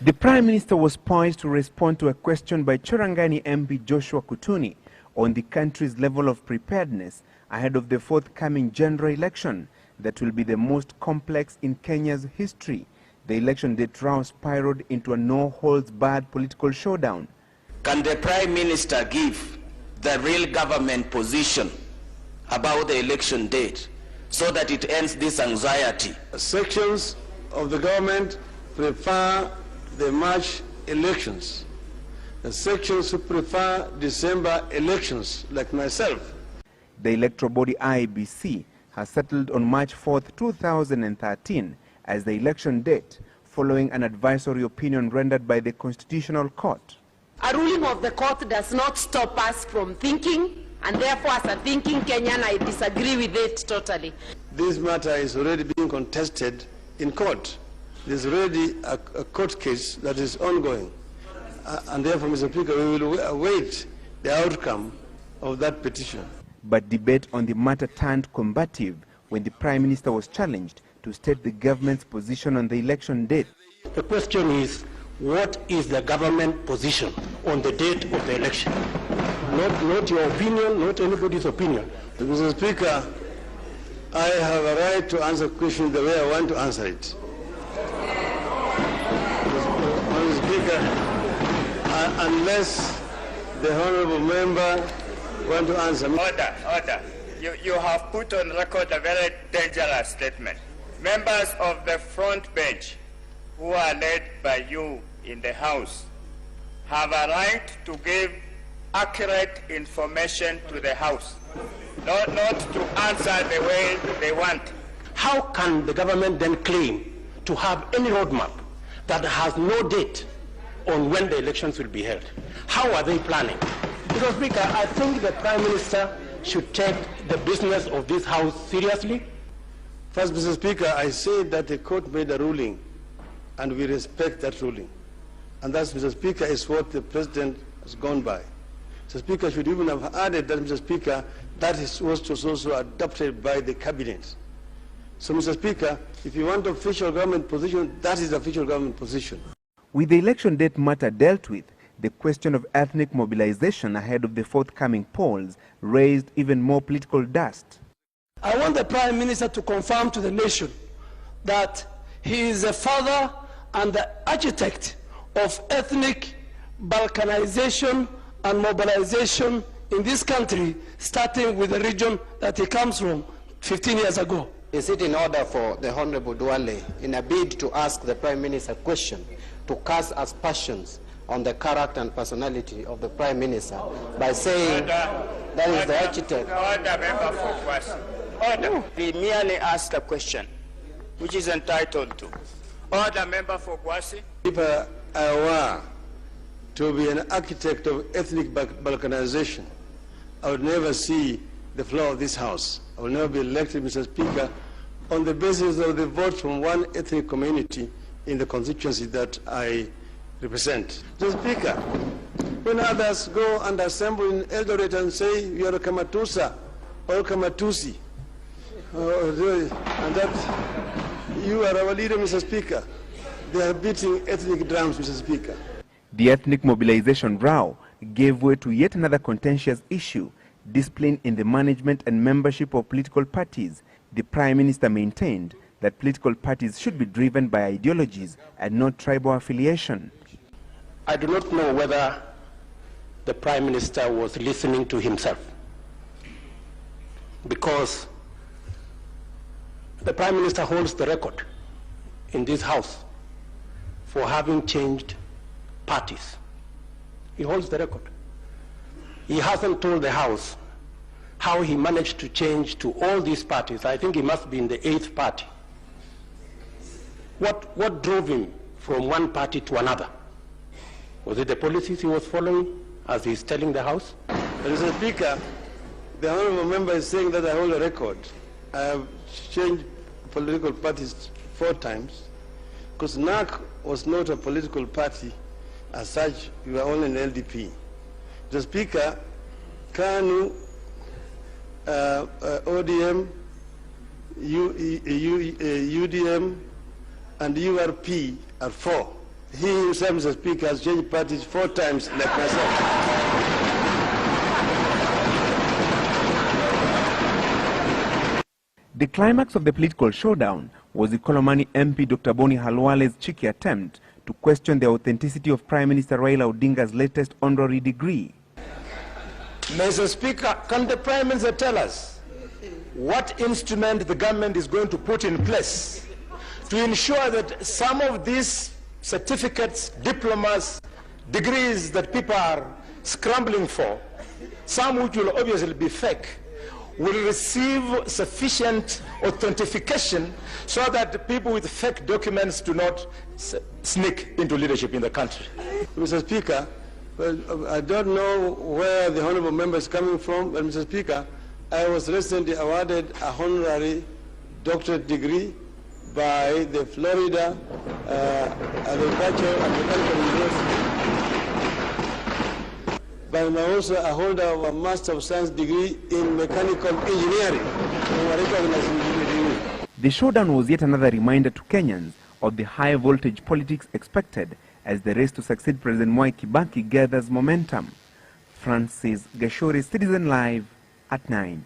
The Prime Minister was poised to respond to a question by Chorangani MP Joshua Kutuni on the country's level of preparedness ahead of the forthcoming general election that will be the most complex in Kenya's history. The election date round spiraled into a no-holds-barred political showdown. Can the Prime Minister give the real government position about the election date so that it ends this anxiety? Sections of the government prefer the March elections. The sections who prefer December elections, like myself. The electoral body IEBC has settled on March 4th, 2013 as the election date, following an advisory opinion rendered by the Constitutional Court. A ruling of the court does not stop us from thinking, and therefore as a thinking Kenyan, I disagree with it totally. This matter is already being contested in court. There's already a court case that is ongoing. And therefore, Mr. Speaker, we will await the outcome of that petition. But debate on the matter turned combative when the Prime Minister was challenged to state the government's position on the election date. The question is, what is the government position on the date of the election? Not your opinion, not anybody's opinion. Mr. Speaker, I have a right to answer questions the way I want to answer it. Mr. Speaker, unless the honourable member want to answer. Order. You have put on record a very dangerous statement. Members of the front bench who are led by you in the House have a right to give accurate information to the House, not to answer the way they want. How can the government then claim to have any roadmap that has no date on when the elections will be held? How are they planning? Mr. Speaker, I think the Prime Minister should take the business of this House seriously. First, Mr. Speaker, I say that the court made a ruling, and we respect that ruling. And that, Mr. Speaker, is what the President has gone by. Mr. Speaker should even have added that, Mr. Speaker, that was also adopted by the Cabinet. So, Mr. Speaker, if you want official government position, that is the official government position. With the election date matter dealt with, the question of ethnic mobilization ahead of the forthcoming polls raised even more political dust. I want the Prime Minister to confirm to the nation that he is the father and the architect of ethnic balkanization and mobilization in this country, starting with the region that he comes from 15 years ago. Is it in order for the Honorable Duale, in a bid to ask the Prime Minister a question, to cast aspersions on the character and personality of the Prime Minister by saying that is the architect? Order, member for question. Order. We merely asked a question, which is entitled to. Order, member for Kwasi. If I were to be an architect of ethnic balkanization, I would never see the floor of this House. I will never be elected, Mr. Speaker, on the basis of the vote from one ethnic community in the constituency that I represent. Mr. Speaker, when others go and assemble in Eldoret and say you are a Kamatusa or Kamatusi, and that you are our leader, Mr. Speaker, they are beating ethnic drums, Mr. Speaker. The ethnic mobilization row gave way to yet another contentious issue, discipline in the management and membership of political parties. The Prime Minister maintained that political parties should be driven by ideologies and not tribal affiliation. I do not know whether the Prime Minister was listening to himself, because the Prime Minister holds the record in this House for having changed parties. He holds the record. He hasn't told the House how he managed to change to all these parties. I think he must be in the 8th party. What drove him from one party to another? Was it the policies he was following, as he's telling the House? Mr. Speaker, the honourable member is saying that I hold a record. I have changed political parties 4 times, because NAC was not a political party as such. We were only an LDP. Mr. Speaker, KANU, ODM, UDM, and URP are 4 He himself, Mr. Speaker, has changed parties 4 times like myself. The climax of the political showdown was the Kolomani MP Dr. Boni Halwale's cheeky attempt to question the authenticity of Prime Minister Raila Odinga's latest honorary degree. Mr. Speaker, can the Prime Minister tell us what instrument the government is going to put in place to ensure that some of these certificates, diplomas, degrees that people are scrambling for, some which will obviously be fake, will receive sufficient authentication so that people with fake documents do not sneak into leadership in the country? Mr. Speaker, well, I don't know where the honorable member is coming from, but Mr. Speaker, I was recently awarded a honorary doctorate degree by the Florida Agricultural and Mechanical University. But I'm also a holder of a Master of Science degree in Mechanical Engineering. The showdown was yet another reminder to Kenyans of the high voltage politics expected as the race to succeed President Mwai Kibaki gathers momentum. Francis Gashori, Citizen Live at 9.